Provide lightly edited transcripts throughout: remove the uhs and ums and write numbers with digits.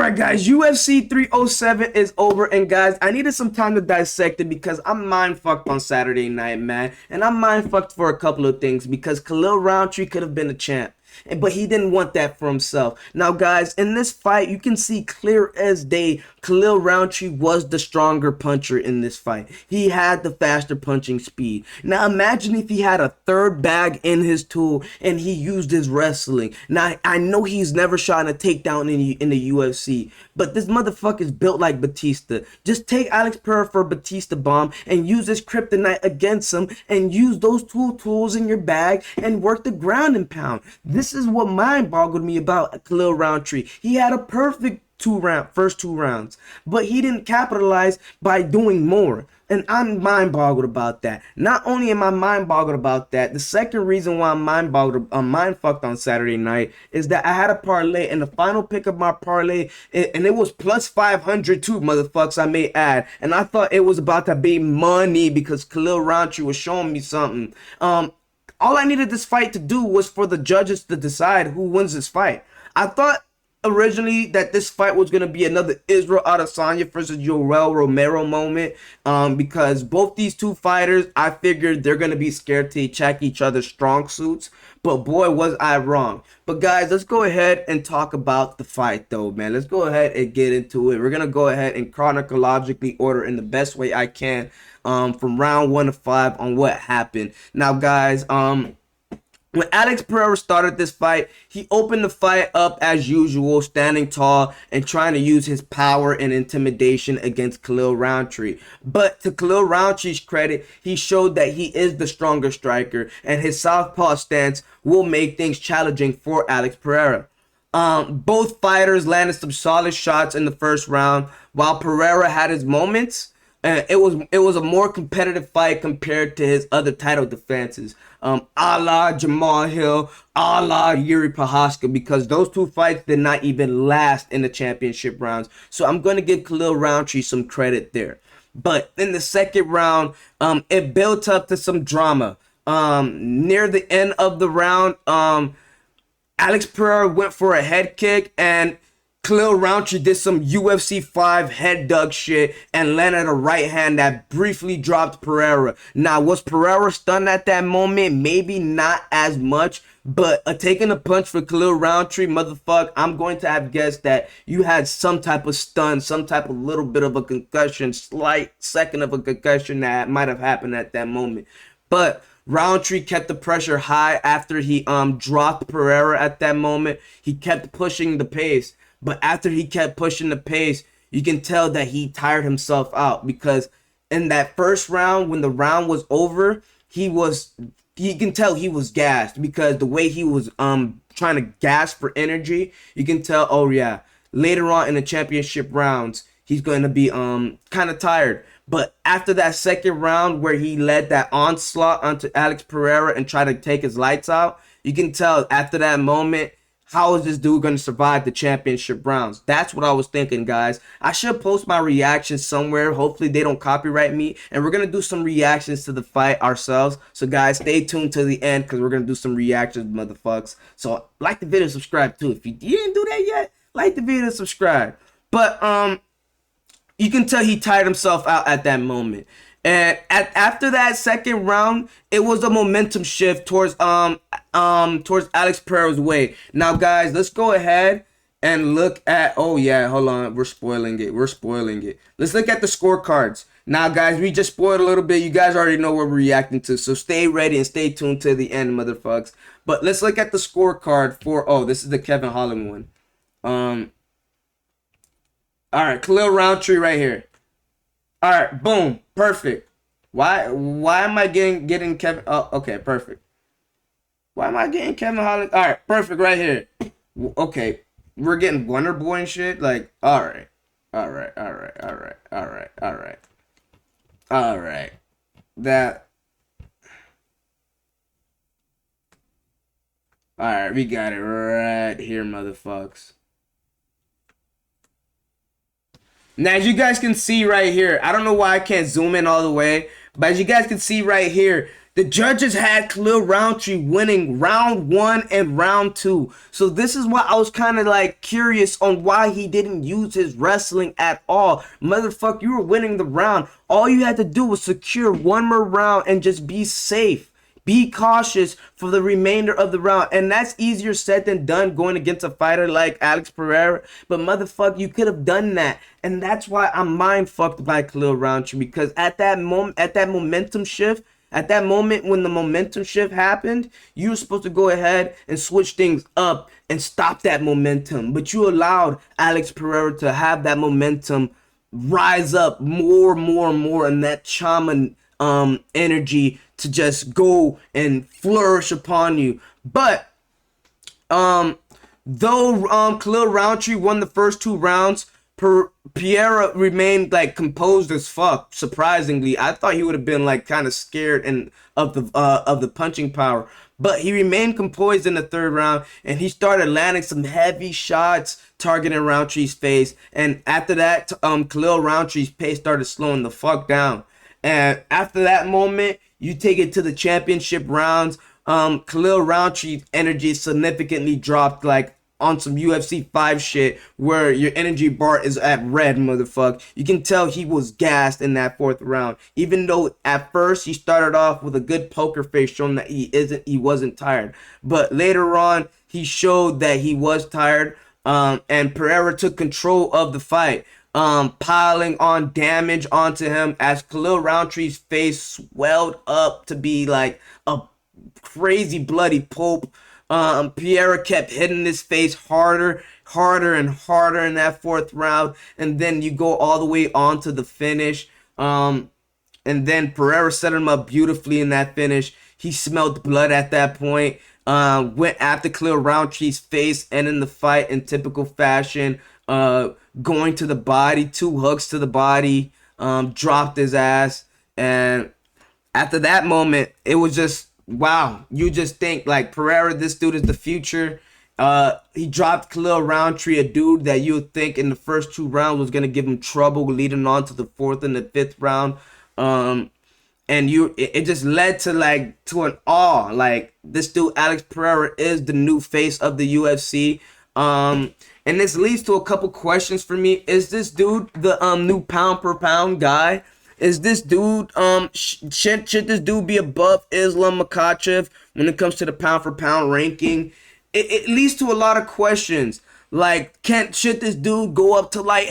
Alright guys, UFC 307 is over, and guys, I needed some time to dissect it because I'm mind fucked on Saturday night, man. And I'm mind fucked for a couple of things because Khalil Rountree could have been a champ, but he didn't want that for himself. Now guys, in this fight, you can see clear as day, Khalil Rountree was the stronger puncher in this fight. He had the faster punching speed. Now imagine if he had a third bag in his tool and he used his wrestling. Now I know he's never shot a takedown in the UFC, but this motherfucker's built like Batista. Just take Alex Pereira for a Batista bomb and use his kryptonite against him, and use those two tools in your bag and work the ground and pound. This is what mind boggled me about Khalil Rountree. He had a perfect first two rounds, but he didn't capitalize by doing more. And I'm mind boggled about that. Not only am I mind boggled about that, the second reason why I'm mind fucked on Saturday night is that I had a parlay, and the final pick of my parlay, and it was plus 500 too, motherfuckers, I may add. And I thought it was about to be money because Khalil Rountree was showing me something. All I needed this fight to do was for the judges to decide who wins this fight. I thought originally that this fight was going to be another Israel Adesanya versus Yoel Romero moment, because both these two fighters, I figured they're going to be scared to check each other's strong suits, but boy was I wrong. But guys, let's go ahead and talk about the fight though, man. Let's go ahead and get into it. We're going to go ahead and chronologically order in the best way I can, from round 1 to 5 on what happened. Now guys, when Alex Pereira started this fight, he opened the fight up as usual, standing tall and trying to use his power and intimidation against Khalil Rountree. But to Khalil Rountree's credit, he showed that he is the stronger striker, and his southpaw stance will make things challenging for Alex Pereira. Both fighters landed some solid shots in the first round, while Pereira had his moments. It was a more competitive fight compared to his other title defenses, a la Jamal Hill, a la Yuri Prochazka, because those two fights did not even last in the championship rounds. So I'm going to give Khalil Rountree some credit there. But in the second round, it built up to some drama. Near the end of the round, Alex Pereira went for a head kick, and Khalil Rountree did some UFC 5 head dug shit and landed a right hand that briefly dropped Pereira. Now, was Pereira stunned at that moment? Maybe not as much, but taking a punch for Khalil Rountree, motherfucker, I'm going to have guessed that you had some type of stun, some type of little bit of a concussion, slight second of a concussion that might have happened at that moment. But Rountree kept the pressure high after he dropped Pereira at that moment. He kept pushing the pace. But after he kept pushing the pace, you can tell that he tired himself out, because in that first round, when the round was over, you can tell he was gassed, because the way he was trying to gas for energy, you can tell, oh yeah, later on in the championship rounds, he's going to be kind of tired. But after that second round where he led that onslaught onto Alex Pereira and tried to take his lights out, you can tell after that moment, how is this dude going to survive the championship rounds? That's what I was thinking, guys. I should post my reactions somewhere. Hopefully they don't copyright me. And we're going to do some reactions to the fight ourselves. So guys, stay tuned to the end, because we're going to do some reactions, motherfuckers. So like the video, subscribe too. If you didn't do that yet, like the video and subscribe. But you can tell he tired himself out at that moment. And after that second round, it was a momentum shift towards Alex Pereira's way. Now, guys, let's go ahead and look at. Oh yeah, hold on, we're spoiling it. Let's look at the scorecards. Now, guys, we just spoiled a little bit. You guys already know what we're reacting to, so stay ready and stay tuned to the end, motherfucks. But let's look at the scorecard for. Oh, this is the Kevin Holland one. All right, Khalil Rountree right here. All right, boom, perfect. Why am I getting Kevin? Oh, okay, perfect. Why am I getting Kevin Holland? All right, perfect right here. Okay, we're getting Wonder Boy and shit. Like, all right. That. All right, we got it right here, motherfuckers. Now, as you guys can see right here, I don't know why I can't zoom in all the way, but as you guys can see right here, The judges had Khalil Rountree winning round 1 and round 2. So this is why I was kind of like curious on why he didn't use his wrestling at all. Motherfucker, you were winning the round. All you had to do was secure one more round and just be safe. Be cautious for the remainder of the round. And that's easier said than done going against a fighter like Alex Pereira. But motherfucker, you could have done that. And that's why I'm mind fucked by Khalil Rountree. Because at that moment, at that momentum shift, at that moment when the momentum shift happened, you were supposed to go ahead and switch things up and stop that momentum. But you allowed Alex Pereira to have that momentum rise up more, and that shaman energy to just go and flourish upon you. But though Khalil Rountree won the first 2 rounds, Pereira remained like composed as fuck. Surprisingly, I thought he would have been like kind of scared and of the punching power, but he remained composed in the 3rd round, and he started landing some heavy shots targeting Rountree's face. And after that, Khalil Rountree's pace started slowing the fuck down. And after that moment, you take it to the championship rounds. Khalil Rountree's energy significantly dropped, like on some UFC 5 shit where your energy bar is at red, motherfucker. You can tell he was gassed in that 4th round. Even though at first he started off with a good poker face showing that he wasn't tired. But later on, he showed that he was tired. And Pereira took control of the fight, piling on damage onto him as Khalil Rountree's face swelled up to be like a crazy bloody pulp. Pereira kept hitting his face harder and harder in that 4th round, and then you go all the way on to the finish. And then Pereira set him up beautifully in that finish. He smelled blood at that point. Went after Khalil Rountree's face, ending the fight in typical fashion. Going to the body, 2 hooks to the body, dropped his ass. And after that moment, it was just, wow. You just think like Pereira, this dude is the future. He dropped Khalil Rountree, a dude that you would think in the first 2 rounds was gonna give him trouble leading on to the 4th and the 5th round. And it just led to an awe. Like, this dude Alex Pereira is the new face of the UFC. And this leads to a couple questions for me. Is this dude the new pound per pound guy? Is this dude should this dude be above Islam Makhachev when it comes to the pound for pound ranking? It leads to a lot of questions. Like, should this dude go up to to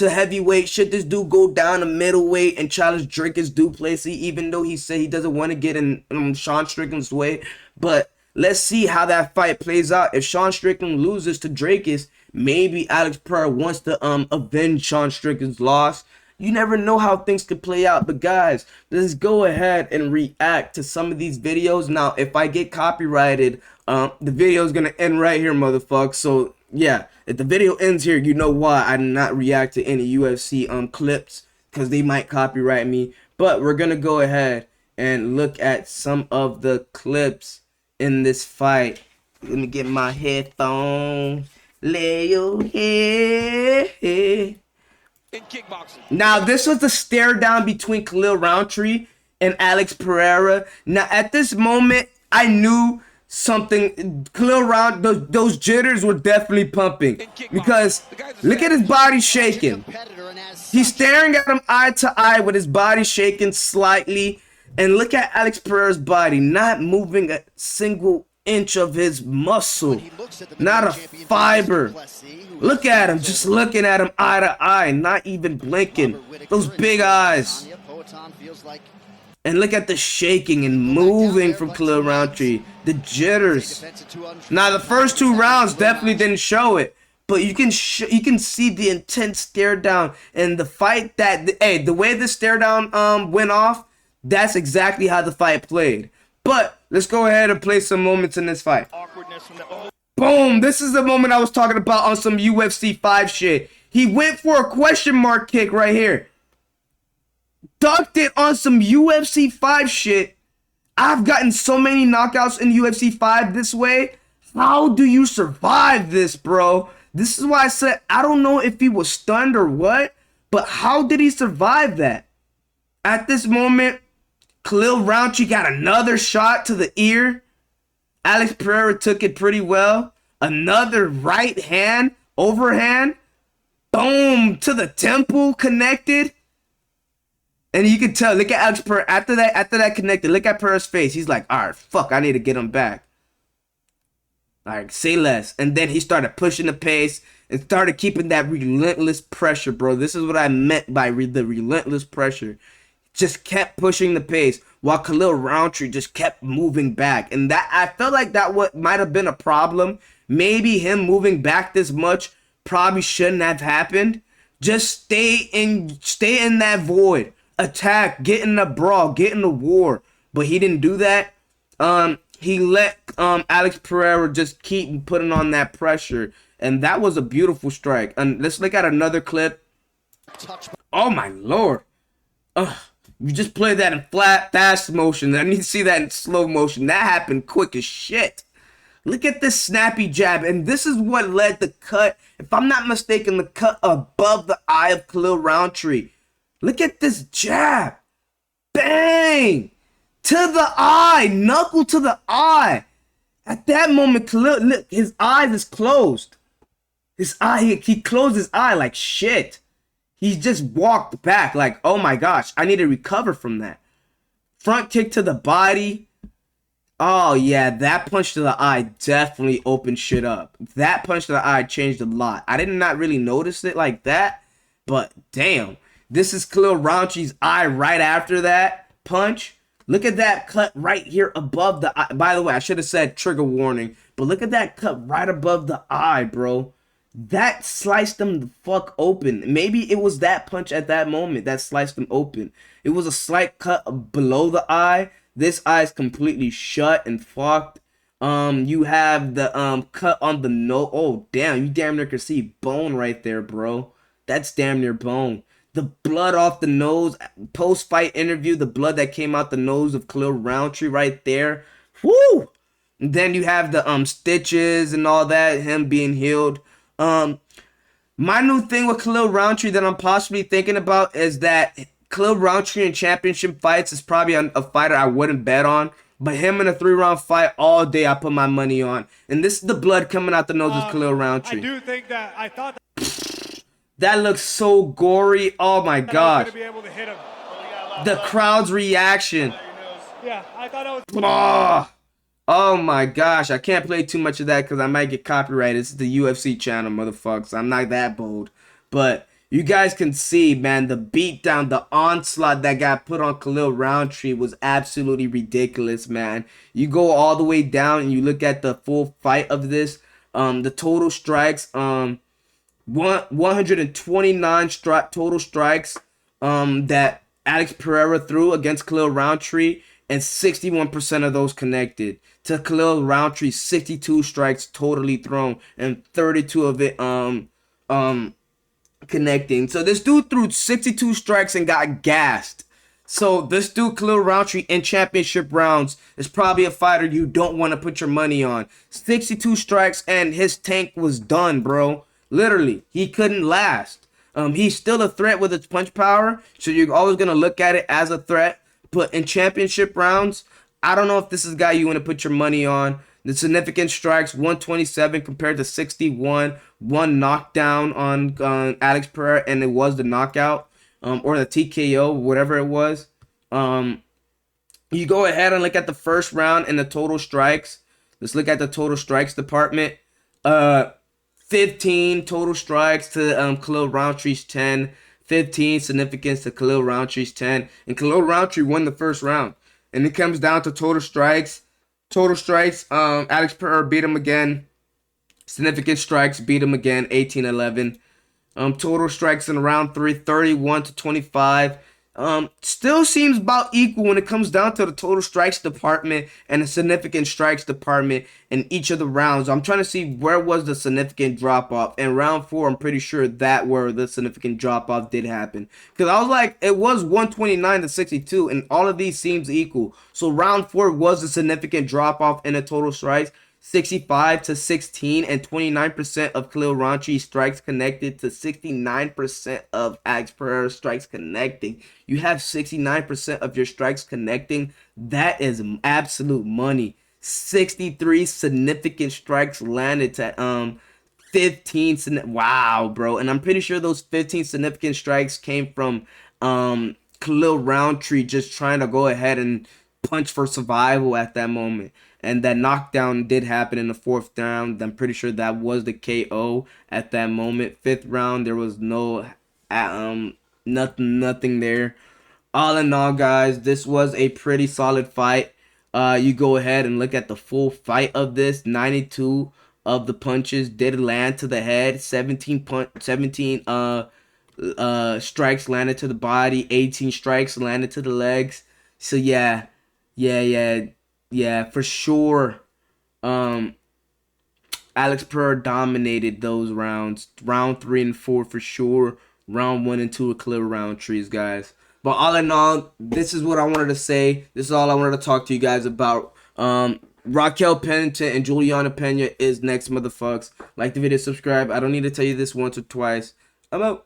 heavyweight? Should this dude go down to middleweight and challenge Dricus Du Plessis, even though he said he doesn't want to get in Sean Strickland's way? But let's see how that fight plays out. If Sean Strickland loses to Dricus, maybe Alex Pereira wants to avenge Sean Strickland's loss. You never know how things could play out. But guys, let's go ahead and react to some of these videos. Now, if I get copyrighted, the video is going to end right here, motherfucker. So, yeah, if the video ends here, you know why I did not react to any UFC clips, because they might copyright me. But we're going to go ahead and look at some of the clips in this fight. Let me get my headphones. Lay your head. Now, this was the stare down between Khalil Rountree and Alex Pereira. Now, at this moment, I knew something. Khalil Rountree, those jitters were definitely pumping, because look at his body shaking. He's staring at him eye to eye with his body shaking slightly. And look at Alex Pereira's body, not moving a single inch of his muscle, not a fiber. Look at him, just looking at him eye to eye, not even blinking. Those big eyes. And look at the shaking and moving from Khalil Rountree, the jitters. Now, the first 2 rounds definitely didn't show it, but you can see the intense stare down and the fight the way the stare down went off. That's exactly how the fight played. But let's go ahead and play some moments in this fight. Boom! This is the moment I was talking about on some UFC 5 shit. He went for a question mark kick right here. Ducked it on some UFC 5 shit. I've gotten so many knockouts in UFC 5 this way. How do you survive this, bro? This is why I said I don't know if he was stunned or what, but how did he survive that? At this moment, Khalil Rountree got another shot to the ear. Alex Pereira took it pretty well. Another right hand, overhand. Boom, to the temple, connected. And you can tell, look at Alex Pereira. After that connected, look at Pereira's face. He's like, all right, fuck, I need to get him back. All right, say less. And then he started pushing the pace and started keeping that relentless pressure, bro. This is what I meant by the relentless pressure. Just kept pushing the pace while Khalil Rountree just kept moving back. And that, I felt like that what might have been a problem. Maybe him moving back this much probably shouldn't have happened. Just stay in that void. Attack, get in the brawl, get in the war. But he didn't do that. He let Alex Pereira just keep putting on that pressure. And that was a beautiful strike. And let's look at another clip. Oh my lord. You just played that in fast motion. I need to see that in slow motion. That happened quick as shit. Look at this snappy jab. And this is what led the cut, if I'm not mistaken, the cut above the eye of Khalil Rountree. Look at this jab. Bang! To the eye. Knuckle to the eye. At that moment, Khalil, look, his eyes is closed. His eye, he closed his eye like shit. He just walked back like, oh my gosh, I need to recover from that. Front kick to the body. Oh yeah, that punch to the eye definitely opened shit up. That punch to the eye changed a lot. I did not really notice it like that, but damn. This is Khalil Rountree's eye right after that punch. Look at that cut right here above the eye. By the way, I should have said trigger warning, but look at that cut right above the eye, bro. That sliced him the fuck open. Maybe it was that punch at that moment that sliced him open. It was a slight cut below the eye. This eye is completely shut and fucked. You have the cut on the nose. Oh damn, you damn near can see bone right there, bro. That's damn near bone. The blood off the nose. Post-fight interview, the blood that came out the nose of Khalil Rountree right there. Woo! And then you have the stitches and all that, him being healed. My new thing with Khalil Rountree that I'm possibly thinking about is that Khalil Rountree in championship fights is probably a fighter I wouldn't bet on. But him in a 3-round fight all day, I put my money on. And this is the blood coming out the nose of Khalil Rountree. I do think that, I thought that looks so gory. Oh my gosh. be able to hit him. The crowd's reaction. Yeah, I thought I was... Oh my gosh. I can't play too much of that because I might get copyrighted. It's the UFC channel, motherfuckers. I'm not that bold. But you guys can see, man, the beatdown, the onslaught that got put on Khalil Rountree was absolutely ridiculous, man. You go all the way down and you look at the full fight of this. The total strikes, 129 total strikes that Alex Pereira threw against Khalil Rountree, and 61% of those connected. To Khalil Rountree, 62 strikes totally thrown, and 32 of it connecting. So this dude threw 62 strikes and got gassed. So this dude, Khalil Rountree, in championship rounds is probably a fighter you don't want to put your money on. 62 strikes and his tank was done, bro. Literally, he couldn't last. He's still a threat with his punch power, so you're always going to look at it as a threat. But in championship rounds, I don't know if this is a guy you want to put your money on. The significant strikes, 127 compared to 61. One knockdown on Alex Pereira, and it was the knockout or the TKO, whatever it was. You go ahead and look at the first round and the total strikes. Let's look at the total strikes department. 15 total strikes to Khalil Rountree's 10. 15 significance to Khalil Rountree's 10. And Khalil Rountree won the first round. And it comes down to total strikes. Total strikes, Alex Pereira beat him again. Significant strikes beat him again, 18-11. Total strikes in round 3, 31-25. Still seems about equal when it comes down to the total strikes department and the significant strikes department in each of the rounds. I'm trying to see where was the significant drop-off. In round 4, I'm pretty sure that where the significant drop-off did happen. Because I was like, it was 129-62, and all of these seems equal. So round 4 was a significant drop-off in the total strikes. 65 to 16, and 29% of Khalil Rountree strikes connected to 69% of Alex Pereira strikes connecting. You have 69% of your strikes connecting. That is absolute money. 63 significant strikes landed to 15. Wow, bro. And I'm pretty sure those 15 significant strikes came from Khalil Rountree just trying to go ahead and punch for survival at that moment. And that knockdown did happen in the fourth round. I'm pretty sure that was the KO at that moment. Fifth round, there was nothing there. All in all, guys, this was a pretty solid fight. You go ahead and look at the full fight of this. 92 of the punches did land to the head. 17 strikes landed to the body. 18 strikes landed to the legs. So yeah, for sure. Alex Pereira dominated those rounds. Round 3 and 4 for sure. Round 1 and 2 are clear Rountrees, guys. But all in all, this is what I wanted to say. This is all I wanted to talk to you guys about. Raquel Pennington and Juliana Pena is next, motherfuckers. Like the video, subscribe. I don't need to tell you this once or twice. I'm out.